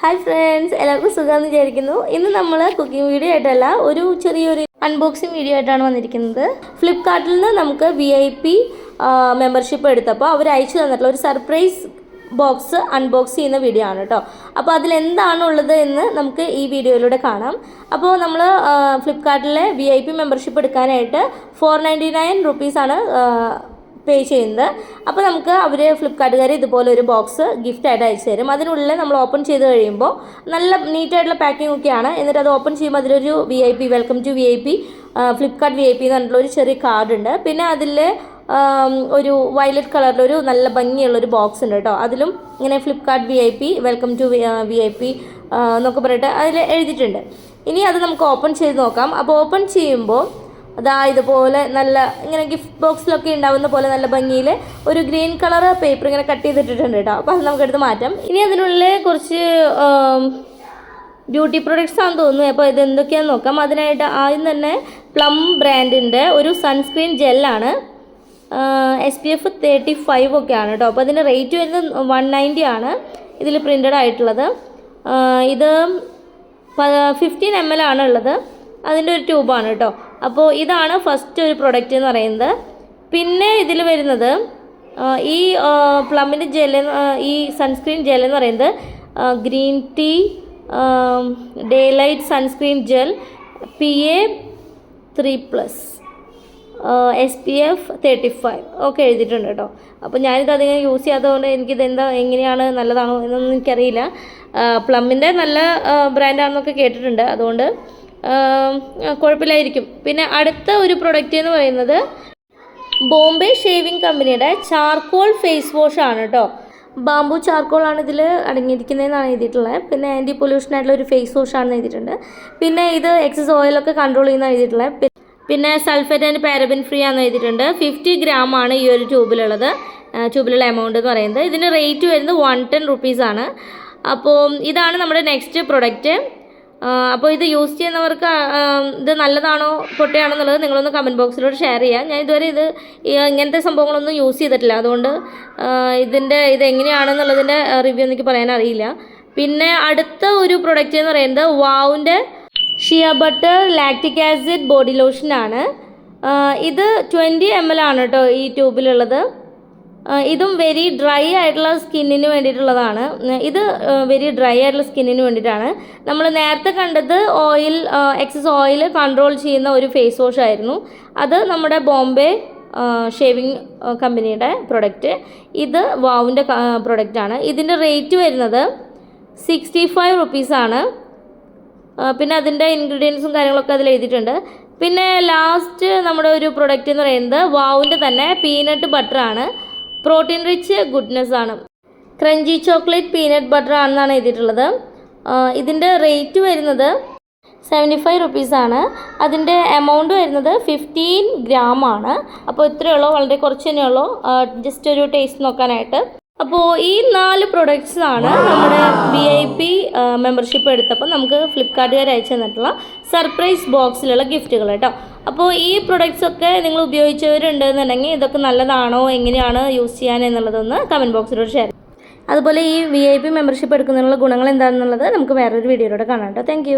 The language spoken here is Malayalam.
Hi friends, എല്ലാവർക്കും സുഖമാണെന്ന് വിചാരിക്കുന്നു. ഇന്ന് നമ്മൾ കുക്കിംഗ് വീഡിയോ ആയിട്ടല്ല ഒരു ചെറിയൊരു അൺബോക്സിങ് വീഡിയോ ആയിട്ടാണ് വന്നിരിക്കുന്നത്. ഫ്ലിപ്കാർട്ടിൽ നിന്ന് നമുക്ക് VIP മെമ്പർഷിപ്പ് എടുത്തപ്പോൾ അവർ അയച്ചു തന്നിട്ടുള്ള ഒരു സർപ്രൈസ് ബോക്സ് അൺബോക്സ് ചെയ്യുന്ന വീഡിയോ ആണ് കേട്ടോ. അപ്പോൾ അതിലെന്താണുള്ളത് എന്ന് നമുക്ക് ഈ വീഡിയോയിലൂടെ കാണാം. അപ്പോൾ നമ്മൾ ഫ്ലിപ്കാർട്ടിലെ VIP മെമ്പർഷിപ്പ് എടുക്കാനായിട്ട് 499 റുപ്പീസാണ് പേ ചെയ്യുന്നത്. അപ്പോൾ നമുക്ക് അവർ ഫ്ലിപ്കാർട്ടുകാർ ഇതുപോലെ ഒരു ബോക്സ് ഗിഫ്റ്റായിട്ട് അയച്ചു തരും. അതിനുള്ളിൽ നമ്മൾ ഓപ്പൺ ചെയ്ത് കഴിയുമ്പോൾ നല്ല നീറ്റായിട്ടുള്ള പാക്കിംഗ് ഒക്കെയാണ്. എന്നിട്ട് അത് ഓപ്പൺ ചെയ്യുമ്പോൾ അതിലൊരു VIP welcome to VIP Flipkart VIP എന്ന് പറഞ്ഞിട്ടുള്ള ഒരു ചെറിയ കാർഡ് ഉണ്ട്. പിന്നെ അതിൽ ഒരു വയലറ്റ് കളറിലൊരു നല്ല ഭംഗിയുള്ളൊരു ബോക്സ് ഉണ്ട് കേട്ടോ. അതിലും ഇങ്ങനെ Flipkart VIP welcome to VIP എന്നൊക്കെ പറഞ്ഞിട്ട് അതിൽ എഴുതിയിട്ടുണ്ട്. ഇനി അത് നമുക്ക് ഓപ്പൺ ചെയ്ത് നോക്കാം. അപ്പോൾ ഓപ്പൺ ചെയ്യുമ്പോൾ അതാ ഇതുപോലെ നല്ല ഇങ്ങനെ ഗിഫ്റ്റ് ബോക്സിലൊക്കെ ഉണ്ടാവുന്ന പോലെ നല്ല ഭംഗിയിൽ ഒരു ഗ്രീൻ കളർ പേപ്പർ ഇങ്ങനെ കട്ട് ചെയ്തിട്ടിട്ടുണ്ട് കേട്ടോ. അപ്പോൾ അത് നമുക്കെടുത്ത് മാറ്റാം. ഇനി അതിനുള്ളിൽ കുറച്ച് ബ്യൂട്ടി പ്രൊഡക്ട്സ് ആണെന്ന് തോന്നുന്നു. അപ്പോൾ ഇത് എന്തൊക്കെയാണെന്ന് നോക്കാം. അതിനായിട്ട് ആദ്യം തന്നെ പ്ലം ബ്രാൻഡിൻ്റെ ഒരു സൺസ്ക്രീൻ ജെല്ലാണ്. SPF 35 ഒക്കെയാണ് കേട്ടോ. അപ്പോൾ അതിൻ്റെ റേറ്റ് വരുന്നത് 190 ആണ് ഇതിൽ പ്രിൻ്റഡ് ആയിട്ടുള്ളത്. ഇത് 15 ml ആണ് ഉള്ളത്. അതിൻ്റെ ഒരു ട്യൂബാണ് കേട്ടോ. അപ്പോൾ ഇതാണ് ഫസ്റ്റ് ഒരു പ്രൊഡക്റ്റ് എന്ന് പറയുന്നത്. പിന്നെ ഇതിൽ വരുന്നത് ഈ പ്ലമ്മിൻ്റെ ജെല്ല്, ഈ സൺസ്ക്രീൻ ജെൽ എന്ന് പറയുന്നത് green tea day light sunscreen gel PA 3+ SPF 35 ഒക്കെ എഴുതിയിട്ടുണ്ട് കേട്ടോ. അപ്പോൾ ഞാനിത് അധികം യൂസ് ചെയ്യാത്തതുകൊണ്ട് എങ്ങനെയാണ് നല്ലതാണോ എന്നൊന്നും എനിക്കറിയില്ല. പ്ലമ്മിൻ്റെ നല്ല ബ്രാൻഡാണെന്നൊക്കെ കേട്ടിട്ടുണ്ട്, അതുകൊണ്ട് കുഴപ്പമില്ലായിരിക്കും. പിന്നെ അടുത്ത ഒരു പ്രൊഡക്റ്റ് എന്ന് പറയുന്നത് ബോംബെ ഷേവിംഗ് കമ്പനിയുടെ ചാർക്കോൾ ഫേസ് വാഷ് ആണ് കേട്ടോ. ബാംബു ചാർക്കോളാണ് ഇതിൽ അടങ്ങിയിരിക്കുന്നതെന്നാണ് എഴുതിയിട്ടുള്ളത്. പിന്നെ ആൻറ്റി പൊല്യൂഷൻ ആയിട്ടുള്ള ഒരു ഫേസ് വാഷ് ആണെന്ന് എഴുതിയിട്ടുണ്ട്. പിന്നെ ഇത് എക്സസ് ഓയിലൊക്കെ കൺട്രോൾ ചെയ്യുന്ന എഴുതിയിട്ടുള്ളത്. പിന്നെ സൾഫേറ്റ് ആൻഡ് പാരബൻ ഫ്രീ ആണെന്ന് എഴുതിയിട്ടുണ്ട്. 50 gram ആണ് ഈ ഒരു ട്യൂബിലുള്ള എമൗണ്ട് എന്ന് പറയുന്നത്. ഇതിന് റേറ്റ് വരുന്നത് 110 റുപ്പീസാണ്. അപ്പോൾ ഇതാണ് നമ്മുടെ നെക്സ്റ്റ് പ്രൊഡക്റ്റ്. അപ്പോൾ ഇത് യൂസ് ചെയ്യുന്നവർക്ക് ഇത് നല്ലതാണോ പൊട്ടയാണോ എന്നുള്ളത് നിങ്ങളൊന്ന് കമൻറ്റ് ബോക്സിലോട്ട് ഷെയർ ചെയ്യുക. ഞാൻ ഇതുവരെ ഇങ്ങനത്തെ സംഭവങ്ങളൊന്നും യൂസ് ചെയ്തിട്ടില്ല, അതുകൊണ്ട് ഇത് എങ്ങനെയാണെന്നുള്ളതിൻ്റെ റിവ്യൂ എനിക്ക് പറയാൻ അറിയില്ല. പിന്നെ അടുത്ത ഒരു പ്രൊഡക്റ്റ് എന്ന് പറയുന്നത് വാവിൻ്റെ shea butter lactic acid body ലോഷനാണ്. ഇത് 20 ml ആണ് കേട്ടോ ഈ ട്യൂബിലുള്ളത്. ഇതും വെരി ഡ്രൈ ആയിട്ടുള്ള സ്കിന്നിന് വേണ്ടിയിട്ടുള്ളതാണ്. ഇത് വെരി ഡ്രൈ ആയിട്ടുള്ള സ്കിന്നിന് വേണ്ടിയിട്ടാണ്. നമ്മൾ നേരത്തെ കണ്ടത് എക്സസ് ഓയിൽ കൺട്രോൾ ചെയ്യുന്ന ഒരു ഫേസ് വാഷ് ആയിരുന്നു. അത് നമ്മുടെ ബോംബെ ഷേവിംഗ് കമ്പനിയുടെ പ്രൊഡക്റ്റ്. ഇത് വാവിൻ്റെ പ്രൊഡക്റ്റാണ്. ഇതിൻ്റെ റേറ്റ് വരുന്നത് 65 റുപ്പീസാണ്. പിന്നെ അതിൻ്റെ ഇൻഗ്രീഡിയൻസും കാര്യങ്ങളൊക്കെ അതിൽ എഴുതിയിട്ടുണ്ട്. പിന്നെ ലാസ്റ്റ് നമ്മുടെ ഒരു പ്രൊഡക്റ്റ് എന്ന് പറയുന്നത് വാവിൻ്റെ തന്നെ പീനട്ട് ബട്ടറാണ്. പ്രോട്ടീൻ റിച്ച് ഗുഡ്നെസ് ആണ്. ക്രഞ്ചി ചോക്ലേറ്റ് പീനട്ട് ബട്ടർ ആണെന്നാണ് എഴുതിയിട്ടുള്ളത്. ഇതിൻ്റെ റേറ്റ് വരുന്നത് 75 റുപ്പീസാണ്. അതിൻ്റെ എമൗണ്ട് വരുന്നത് 15 gram ആണ്. അപ്പോൾ ഇത്രയേ ഉള്ളൂ, വളരെ കുറച്ച് തന്നെ ഉള്ളൂ, ജസ്റ്റ് ഒരു ടേസ്റ്റ് നോക്കാനായിട്ട്. അപ്പോൾ ഈ 4 പ്രൊഡക്ട്സാണ് നമ്മുടെ VIP മെമ്പർഷിപ്പ് എടുത്തപ്പോൾ നമുക്ക് ഫ്ലിപ്കാർട്ടുകാർ അയച്ചു തന്നിട്ടുള്ള സർപ്രൈസ് ബോക്സിലുള്ള ഗിഫ്റ്റുകൾ കേട്ടോ. അപ്പോൾ ഈ പ്രൊഡക്ട്സൊക്കെ നിങ്ങൾ ഉപയോഗിച്ചവരുണ്ടെന്നുണ്ടെങ്കിൽ ഇതൊക്കെ നല്ലതാണോ, എങ്ങനെയാണ് യൂസ് ചെയ്യാൻ എന്നുള്ളതൊന്ന് കമൻറ്റ് ബോക്സിലോട്ട് ഷെയർ ചെയ്യും. അതുപോലെ ഈ VIP മെമ്പർഷിപ്പ് എടുക്കുന്നതിനുള്ള ഗുണങ്ങൾ എന്താണെന്നുള്ളത് നമുക്ക് വേറൊരു വീഡിയോയിലൂടെ കാണാം കേട്ടോ. താങ്ക്